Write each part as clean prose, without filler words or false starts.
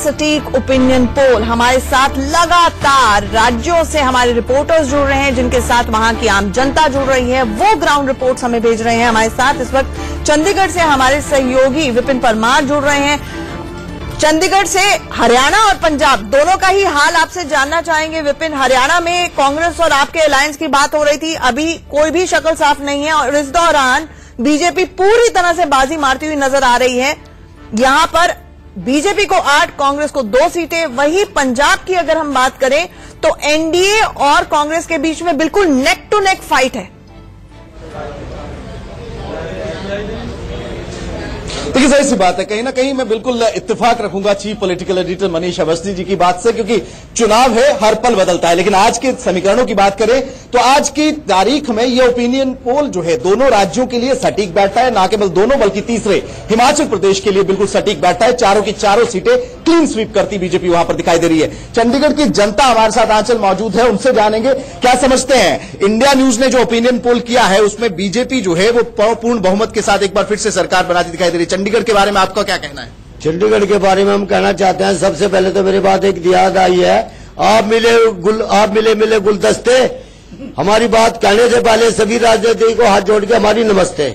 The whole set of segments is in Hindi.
सटीक ओपिनियन पोल। हमारे साथ लगातार राज्यों से हमारे रिपोर्टर्स जुड़ रहे हैं, जिनके साथ वहां की आम जनता जुड़ रही है, वो ग्राउंड रिपोर्ट्स हमें भेज रहे हैं। हमारे साथ इस वक्त चंडीगढ़ से हमारे सहयोगी विपिन परमार जुड़ रहे हैं। चंडीगढ़ से हरियाणा और पंजाब दोनों का ही हाल आपसे जानना चाहेंगे। विपिन, हरियाणा में कांग्रेस और आपके अलायंस की बात हो रही थी, अभी कोई भी शक्ल साफ नहीं है और इस दौरान बीजेपी पूरी तरह से बाजी मारती हुई नजर आ रही है। यहां पर बीजेपी को 8, कांग्रेस को 2 सीटें। वहीं पंजाब की अगर हम बात करें तो एनडीए और कांग्रेस के बीच में बिल्कुल नेक टू नेक फाइट है। देखिए, सही सी बात है, कहीं ना कहीं मैं बिल्कुल इत्तेफाक रखूंगा chief political editor Manish Awasthi ji की बात से, क्योंकि चुनाव है, हर पल बदलता है। लेकिन आज के समीकरणों की बात करें तो आज की तारीख में ये ओपिनियन पोल जो है दोनों राज्यों के लिए सटीक बैठता है। ना केवल दोनों बल्कि तीसरे हिमाचल प्रदेश के लिए बिल्कुल सटीक बैठता है। चारों की चारों सीटें क्लीन स्वीप करती बीजेपी वहां पर दिखाई दे रही है। चंडीगढ़ की जनता हमारे साथ आंचल मौजूद है, उनसे जानेंगे क्या समझते हैं। इंडिया न्यूज ने जो ओपिनियन पोल किया है उसमें बीजेपी जो है वो पूर्ण बहुमत के साथ एक बार फिर से सरकार बनाती दिखाई दे रही है। चंडीगढ़ के बारे में आपका क्या कहना है? चंडीगढ़ के बारे में हम कहना चाहते हैं, सबसे पहले तो मेरी बात एक याद आई है, आप मिले गुलदस्ते। हमारी बात कहने से पहले सभी राजनीति को हाथ जोड़ के हमारी नमस्ते।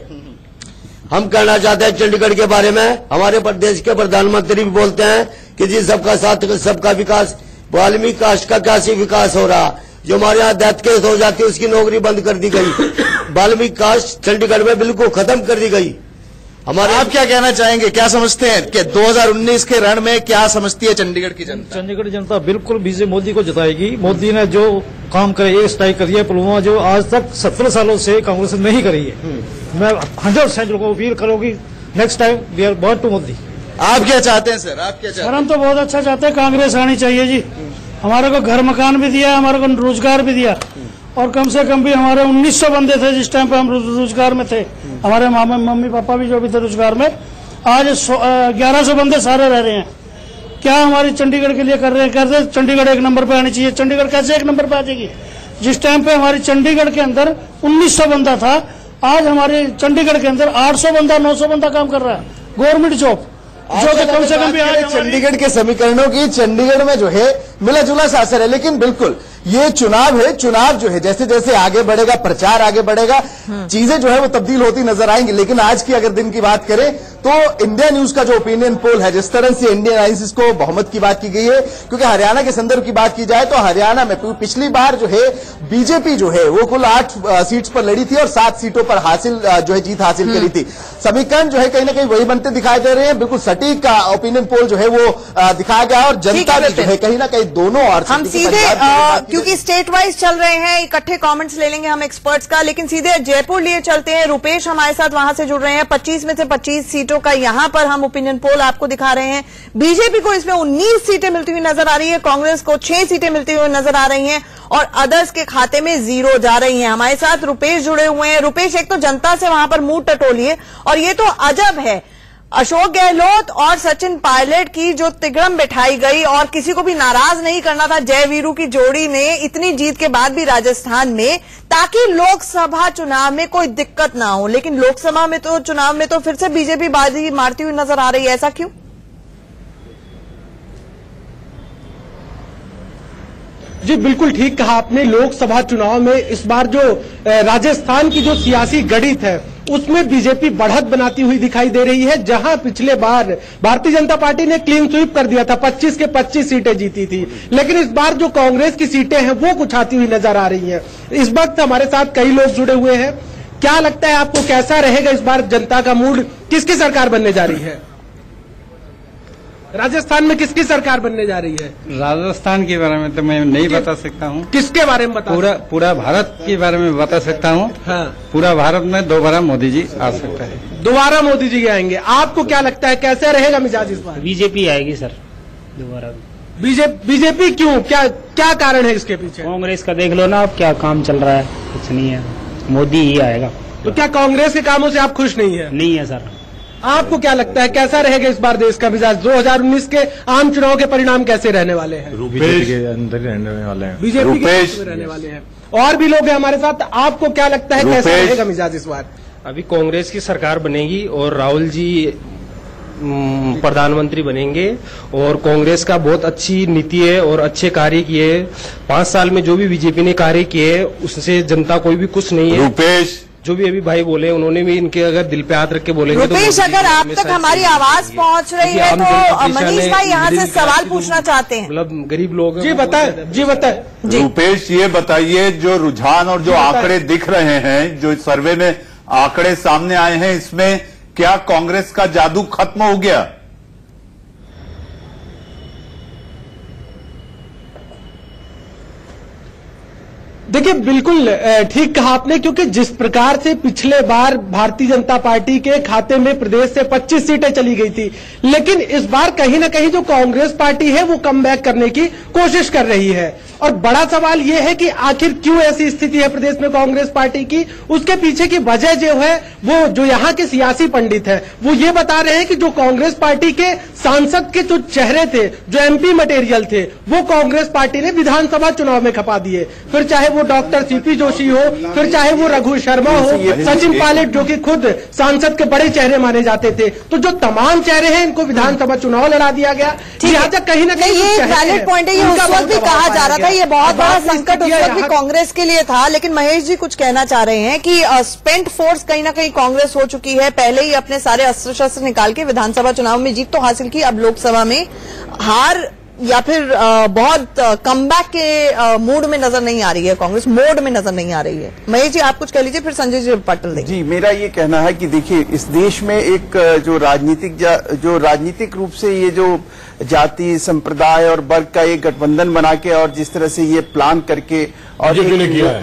हम कहना चाहते हैं चंडीगढ़ के बारे में, हमारे प्रदेश के प्रधानमंत्री भी बोलते हैं कि जी सबका साथ सबका विकास। वाल्मीकि कास्ट का कैसे विकास हो रहा? जो हमारे यहाँ डेथ केस हो जाती है उसकी नौकरी बंद कर दी गई। वाल्मीकि कास्ट चंडीगढ़ में बिल्कुल खत्म कर दी गई। हमारे आप क्या कहना चाहेंगे, क्या समझते हैं कि 2019 के रण में क्या समझती है चंडीगढ़ की जनता? चंडीगढ़ जनता बिल्कुल बीजेपी मोदी को जिताएगी। मोदी ने जो काम करे, ये स्ट्राइक करी है पुलवामा, जो आज तक 17 सालों से कांग्रेस ने नहीं करी है। मैं 100% लोगों को अपील करूंगी, next time we are born to Modi. आप क्या चाहते हैं सर? आप क्या चाहते हैं? सर, हम तो बहुत अच्छा चाहते हैं, कांग्रेस आनी चाहिए जी। हमारे को घर मकान भी दिया, हमारे को रोजगार भी दिया, और कम से कम भी हमारे 1900 बंदे थे जिस टाइम पे हम रोजगार में थे। हमारे मम्मी पापा भी जो भी थे रोजगार में, आज 1100 बंदे सारे रह रहे हैं। क्या हमारी चंडीगढ़ के लिए कर रहे हैं? कहते हैं चंडीगढ़ 1 नंबर पे आनी चाहिए। चंडीगढ़ कैसे 1 नंबर पे आ जाएगी? जिस टाइम पे हमारी चंडीगढ़ के अंदर 1900 बंदा था, आज हमारे चंडीगढ़ के अंदर 800 बंदा 900 बंदा काम कर रहा है गवर्नमेंट जॉब, जो कि कम से कम भी चंडीगढ़ के समीकरणों की चंडीगढ़ में जो है मिला जुला सा असर है। लेकिन बिल्कुल ये चुनाव है, चुनाव जो है जैसे जैसे आगे बढ़ेगा, प्रचार आगे बढ़ेगा, चीजें जो है वो तब्दील होती नजर आएंगी। लेकिन आज की अगर दिन की बात करें तो इंडिया न्यूज का जो ओपिनियन पोल है, जिस तरह से इंडियन अलायंस को बहुमत की बात की गई है, क्योंकि हरियाणा के संदर्भ की बात की जाए तो हरियाणा में पिछली बार जो है बीजेपी जो है वो कुल 8 सीट्स पर लड़ी थी और 7 सीटों पर जो है जीत हासिल करी थी। समीकरण जो है कहीं ना कहीं वही बनते दिखाई दे रहे हैं। बिल्कुल सटीक का ओपिनियन पोल जो है वो दिखाया गया और जनता भी जो है कहीं ना कहीं दोनों और हम सीधे क्योंकि स्टेट वाइज चल रहे हैं, इकट्ठे कमेंट्स ले लेंगे हम एक्सपर्ट्स का, लेकिन सीधे जयपुर लिए चलते हैं। रुपेश हमारे साथ वहां से जुड़ रहे हैं। 25 में से 25 सीटों का यहां पर हम ओपिनियन पोल आपको दिखा रहे हैं। बीजेपी को इसमें 19 सीटें मिलती हुई नजर आ रही है, कांग्रेस को 6 सीटें मिलती हुई नजर आ रही हैं और अदर्स के खाते में 0 जा रही हैं। हमारे साथ रुपेश जुड़े हुए हैं। रुपेश, एक तो जनता से वहां पर मुंह टटोलिए, और ये तो अजब है, अशोक गहलोत और सचिन पायलट की जो तिगड़म बिठाई गई और किसी को भी नाराज नहीं करना था जय वीरू की जोड़ी ने इतनी जीत के बाद भी राजस्थान में, ताकि लोकसभा चुनाव में कोई दिक्कत ना हो। लेकिन लोकसभा में तो चुनाव में तो फिर से बीजेपी बाजी मारती हुई नजर आ रही है, ऐसा क्यों? जी बिल्कुल ठीक कहा आपने। लोकसभा चुनाव में इस बार जो राजस्थान की जो सियासी गणित है उसमें बीजेपी बढ़त बनाती हुई दिखाई दे रही है। जहां पिछले बार भारतीय जनता पार्टी ने क्लीन स्वीप कर दिया था, 25 के 25 सीटें जीती थी, लेकिन इस बार जो कांग्रेस की सीटें हैं वो कुछ आती हुई नजर आ रही हैं। इस वक्त हमारे साथ कई लोग जुड़े हुए हैं। क्या लगता है आपको, कैसा रहेगा इस बार जनता का मूड? किसकी सरकार बनने जा रही है? राजस्थान में किसकी सरकार बनने जा रही है? राजस्थान के बारे में तो मैं नहीं बता सकता हूँ। किसके बारे में बता? पूरा भारत के बारे में बता सकता हूँ। हाँ। पूरा भारत में दोबारा मोदी जी आ सकता है। दोबारा मोदी जी आएंगे। आपको क्या लगता है कैसा रहेगा मिजाज इस बार? बीजेपी आएगी सर दोबारा। बीजेपी क्यों? क्या कारण है इसके पीछे? कांग्रेस का देख लो ना, अब क्या काम चल रहा है, कुछ नहीं है, मोदी ही आएगा। तो क्या कांग्रेस के कामों से आप खुश नहीं है? नहीं है सर। आपको क्या लगता है कैसा रहेगा इस बार देश का मिजाज? 2019 के आम चुनाव के परिणाम कैसे रहने वाले हैं? बीजेपी के अंदर रहने वाले हैं। बीजेपी के रहने वाले हैं। और भी लोग हैं हमारे साथ। आपको क्या लगता है कैसा रहेगा मिजाज इस बार? अभी कांग्रेस की सरकार बनेगी और राहुल जी प्रधानमंत्री बनेंगे और कांग्रेस का बहुत अच्छी नीति है और अच्छे कार्य किए। 5 साल में जो भी बीजेपी ने कार्य किए उससे जनता कोई भी खुश नहीं है। रुपेश, जो भी अभी भाई बोले उन्होंने भी इनके अगर दिल पे हाथ रख के बोलेंगे रुपेश, अगर आप तक हमारी आवाज पहुंच रही है तो मनीष भाई यहाँ से सवाल पूछना चाहते हैं। मतलब गरीब लोग जी बताए। रुपेश, ये बताइए, जो रुझान और जो आंकड़े दिख रहे हैं, जो सर्वे में आंकड़े सामने आए हैं, इसमें क्या कांग्रेस का जादू खत्म हो गया? देखिए, बिल्कुल ठीक कहा आपने, क्योंकि जिस प्रकार से पिछले बार भारतीय जनता पार्टी के खाते में प्रदेश से 25 सीटें चली गई थी, लेकिन इस बार कहीं ना कहीं जो कांग्रेस पार्टी है वो कमबैक करने की कोशिश कर रही है। और बड़ा सवाल यह है कि आखिर क्यों ऐसी स्थिति है प्रदेश में कांग्रेस पार्टी की। उसके पीछे की वजह जो है, वो जो यहाँ के सियासी पंडित है वो ये बता रहे हैं कि जो कांग्रेस पार्टी के सांसद के जो चेहरे थे, जो एमपी मटेरियल थे, वो कांग्रेस पार्टी ने विधानसभा चुनाव में खपा दिए। फिर चाहे वो डॉक्टर सीपी जोशी हो, फिर चाहे वो रघु शर्मा हो, सचिन पायलट जो कि खुद सांसद के बड़े चेहरे माने जाते थे, तो जो तमाम चेहरे हैं इनको विधानसभा चुनाव लड़ा दिया गया। लिहाजा कहीं ना कहीं ये वैलिड पॉइंट है। ये उस वक्त भी कहा जा रहा था, ये बहुत बड़ा संकट उस वक्त भी कांग्रेस के लिए था। लेकिन महेश जी कुछ कहना चाह रहे हैं कि स्पेंट फोर्स कहीं ना कहीं कांग्रेस हो चुकी है। पहले ही अपने सारे अस्त्र शस्त्र निकाल के विधानसभा चुनाव में जीत तो हासिल की, अब लोकसभा में हार या फिर बहुत कमबैक के मूड में नजर नहीं आ रही है, कांग्रेस मोड में नजर नहीं आ रही है। महेश जी आप कुछ कह लीजिए, फिर संजय जी पाटिल देंगे। जी, मेरा ये कहना है कि देखिए, इस देश में एक जो राजनीतिक रूप से ये जो जाति, संप्रदाय और वर्ग का एक गठबंधन बना के और जिस तरह से ये प्लान करके और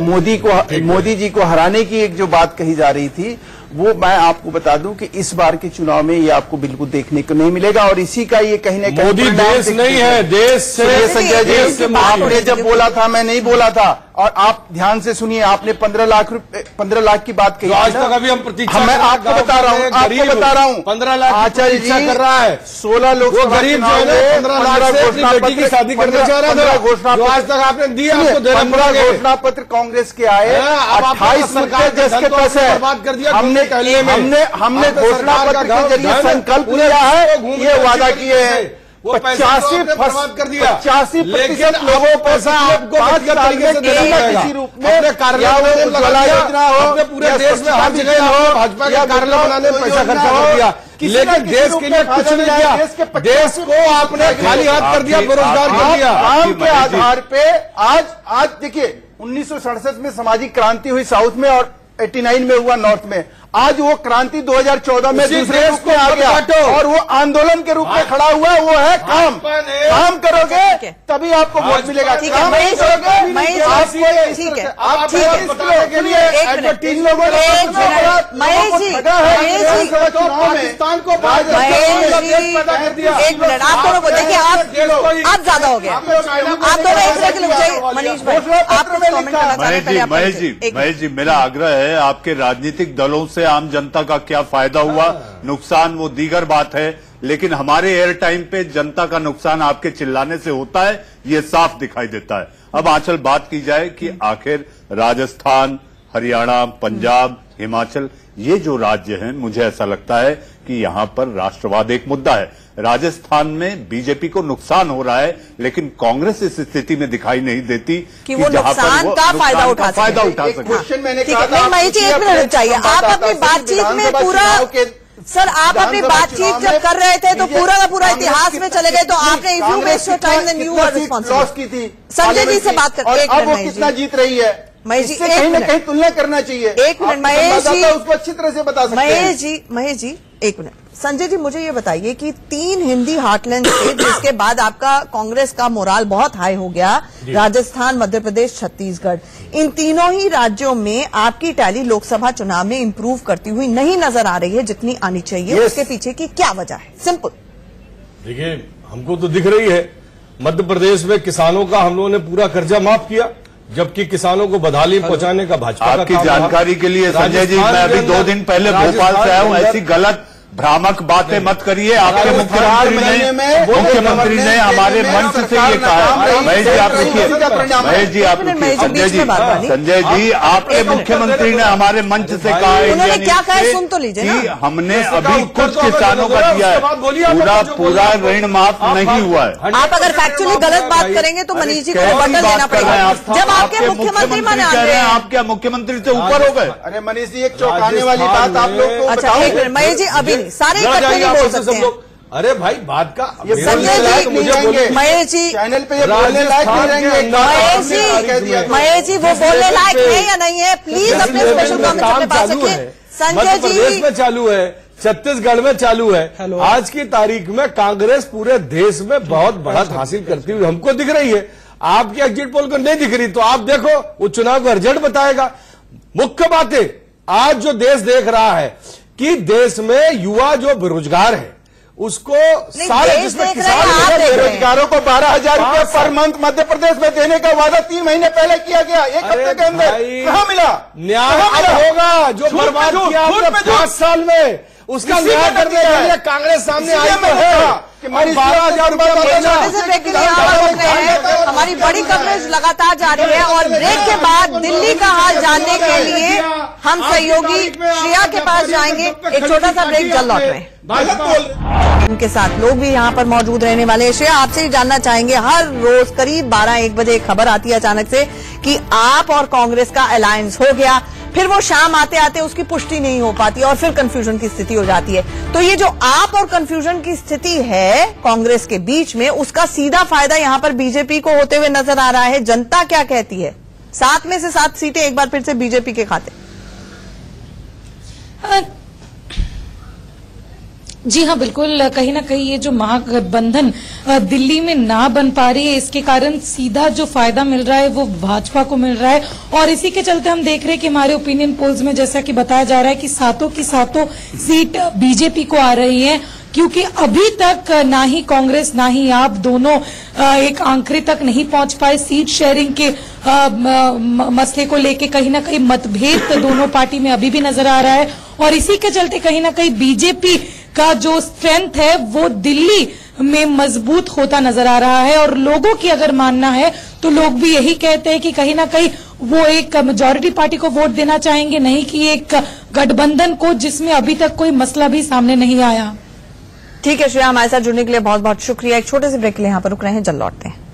मोदी जी को हराने की एक जो बात कही जा रही थी, वो मैं आपको बता दूं कि इस बार के चुनाव में ये आपको बिल्कुल देखने को नहीं मिलेगा। और इसी का ये कहीं ना कहीं मोदी देश नहीं है, देश से। संजय जी, आपने जब बोला था, मैं नहीं बोला था, और आप ध्यान से सुनिए, आपने 15 लाख की बात कही। आज तक अभी हम प्रतीक्षा, मैं आपको बता रहा हूँ 15 लाख आचार्य जी कर रहा है। 16 लोग गरीब जो है 15 लाख से अपनी बेटी की शादी करना चाह रहा था, घोषणा आज तक आपने दिया, आपको देना पड़ा। घोषणा पत्र कांग्रेस के आए 28 मुद्दे जिसके पैसे बर्बाद कर दिया। हमने घोषणा पत्र के जरिए संकल्प लिया है, ये वादा किए हैं, 85% कर दिया, 85% लोगों को पैसा आपको किसी रूप में कार्यालय योजना हो, पूरे देश में हर जगह हो, भाजपा के कार्यालय बनाने में पैसा खर्चा कर दिया, लेकिन देश के लिए कुछ नहीं किया। देश को आपने खाली हाथ कर दिया, बेरोजगार कर दिया। काम के आधार पे आज देखिए, 1967 में सामाजिक क्रांति हुई साउथ में और 89 में हुआ नॉर्थ में। आज वो क्रांति 2014 में दूसरे रूप में आ गया और वो आंदोलन के रूप में खड़ा हुआ। वो है काम करोगे तभी आपको वोट मिलेगा। काम नहीं करोगे आपको तीन लोगों ने पाकिस्तान को एक मिनट, आप दोनों को देखिए, आप ज्यादा हो गया, आप दोनों एक तरह के लोग चाहिए। मनीष भाई आप कमेंट करना चाहते हैं? महेश जी, मेरा आग्रह है, आपके राजनीतिक दलों से आम जनता का क्या फायदा हुआ, नुकसान वो दीगर बात है, लेकिन हमारे एयर टाइम पे जनता का नुकसान आपके चिल्लाने से होता है, ये साफ दिखाई देता है। अब आंचल बात की जाए कि आखिर राजस्थान, हरियाणा, पंजाब, हिमाचल, ये जो राज्य हैं, मुझे ऐसा लगता है कि यहां पर राष्ट्रवाद एक मुद्दा है। राजस्थान में बीजेपी को नुकसान हो रहा है, लेकिन कांग्रेस इस स्थिति में दिखाई नहीं देती कि वो नुकसान का फायदा उठा सके। क्वेश्चन मैंने कहा था, महेश जी एक मिनट चाहिए। आप अपनी बातचीत में पूरा सर, आप अपनी बातचीत जब कर रहे थे तो पूरा का पूरा इतिहास में चले गए, तो आपने if you waste your time then you are responsible की थी। संजय जी से बात करते हैं, अब वो कितना जीत रही है, महेश जी कहीं ना कहीं तुलना करना चाहिए। एक मिनट महेश जी, उसको अच्छी तरह से बता सकते हैं। महेश जी एक मिनट। संजय जी मुझे ये बताइए कि 3 हिंदी हार्टलैंड स्टेट, जिसके बाद आपका कांग्रेस का मोराल बहुत हाई हो गया, राजस्थान, मध्य प्रदेश, छत्तीसगढ़, इन तीनों ही राज्यों में आपकी टैली लोकसभा चुनाव में इंप्रूव करती हुई नहीं नजर आ रही है जितनी आनी चाहिए। उसके पीछे की क्या वजह है? सिंपल देखिए, हमको तो दिख रही है, मध्य प्रदेश में किसानों का हम लोगों ने पूरा कर्जा माफ किया, जबकि किसानों को बदहाली पहुंचाने का भाजपा का आपकी जानकारी के लिए संजय जी, मैं अभी 2 दिन पहले भोपाल से आया हूं, ऐसी गलत भ्रामक बातें मत करिए। आपके मुख्यमंत्री ने हमारे मंच से ये कहा है। महेश जी आप रुकिए, महेश जी आप रुकिए, संजय जी आपके मुख्यमंत्री ने हमारे मंच से कहा है उन्होंने क्या कहा सुन तो लीजिए कि हमने अभी कुछ किसानों का दिया है, पूरा ऋण माफ नहीं हुआ है। आप अगर फैक्चुअली गलत बात करेंगे तो मनीष जी को बटन देना पड़ेगा। जब आपके मुख्यमंत्री माने कह रहे हैं आप क्या मुख्यमंत्री से ऊपर हो गए? अरे मनीष जी एक चौंकाने वाली बात आप लोग को अच्छा एक मिनट महेश जी अभी सारे इकट्ठे नहीं बोल सकते हैं। अरे भाई बात का संजय जी मुझे महेश जी चैनल पे ये बोलने लायक नहीं रहेंगे। महेश जी वो बोलने लायक है या नहीं है? प्लीज अपने स्पेशल कमेंट अपने पास रखिए। संजय जी प्रदेश में चालू है, छत्तीसगढ़ में चालू है। आज की तारीख में कांग्रेस पूरे देश में बहुत बढ़त हासिल करती हुई हमको दिख रही है। आपकी एग्जिट पोल को नहीं दिख रही तो आप देखो, वो चुनाव का रिजल्ट बताएगा। मुख्य बात है आज जो देश देख रहा है कि देश में युवा जो बेरोजगार है उसको सारे जिसमें किसान बेरोजगारों को 12,000 रुपए पर मंथ मध्य प्रदेश में देने का वादा 3 महीने पहले किया गया, एक हफ्ते के अंदर कहाँ मिला? न्याय होगा जो बर्बाद किया आपने 5 साल में, उसका न्याय करने के लिए कांग्रेस सामने आई है कि 12,000 रुपए। हमारी बड़ी कवरेज लगातार जारी है और ब्रेक के बाद दिल्ली का हाल जानने के लिए हम सहयोगी श्रेया के पास जाएंगे। एक छोटा सा ब्रेक, जल्द लौट रहे हैं। उनके साथ लोग भी यहाँ पर मौजूद रहने वाले हैं। श्रेया आपसे ही जानना चाहेंगे, हर रोज करीब 12-1 बजे एक खबर आती है अचानक से कि आप और कांग्रेस का अलायंस हो गया, फिर वो शाम आते आते उसकी पुष्टि नहीं हो पाती और फिर कंफ्यूजन की स्थिति हो जाती है। तो ये जो आप और कंफ्यूजन की स्थिति है कांग्रेस के बीच में, उसका सीधा फायदा यहाँ पर बीजेपी को होते हुए नजर आ रहा है। जनता क्या कहती है? 7 में से 7 सीटें एक बार फिर से बीजेपी के खाते। जी हाँ, बिल्कुल। कहीं ना कहीं ये जो महागठबंधन दिल्ली में ना बन पा रही है, इसके कारण सीधा जो फायदा मिल रहा है वो भाजपा को मिल रहा है। और इसी के चलते हम देख रहे हैं कि हमारे ओपिनियन पोल्स में जैसा कि बताया जा रहा है कि सातों की सातों सीट बीजेपी को आ रही है, क्योंकि अभी तक ना ही कांग्रेस ना ही आप दोनों एक आंकड़े तक नहीं पहुंच पाए। सीट शेयरिंग के मसले को लेके कहीं ना कहीं मतभेद दोनों पार्टी में अभी भी नजर आ रहा है। और इसी के चलते कहीं ना कहीं बीजेपी का जो स्ट्रेंथ है वो दिल्ली में मजबूत होता नजर आ रहा है। और लोगों की अगर मानना है तो लोग भी यही कहते हैं कि कहीं ना कहीं वो एक मेजॉरिटी पार्टी को वोट देना चाहेंगे, नहीं कि एक गठबंधन को जिसमें अभी तक कोई मसला भी सामने नहीं आया। ठीक है श्रेया, हमारे साथ जुड़ने के लिए बहुत बहुत शुक्रिया। एक छोटे से ब्रेक के लिए यहाँ पर रुक रहे हैं, जल्द लौटते हैं।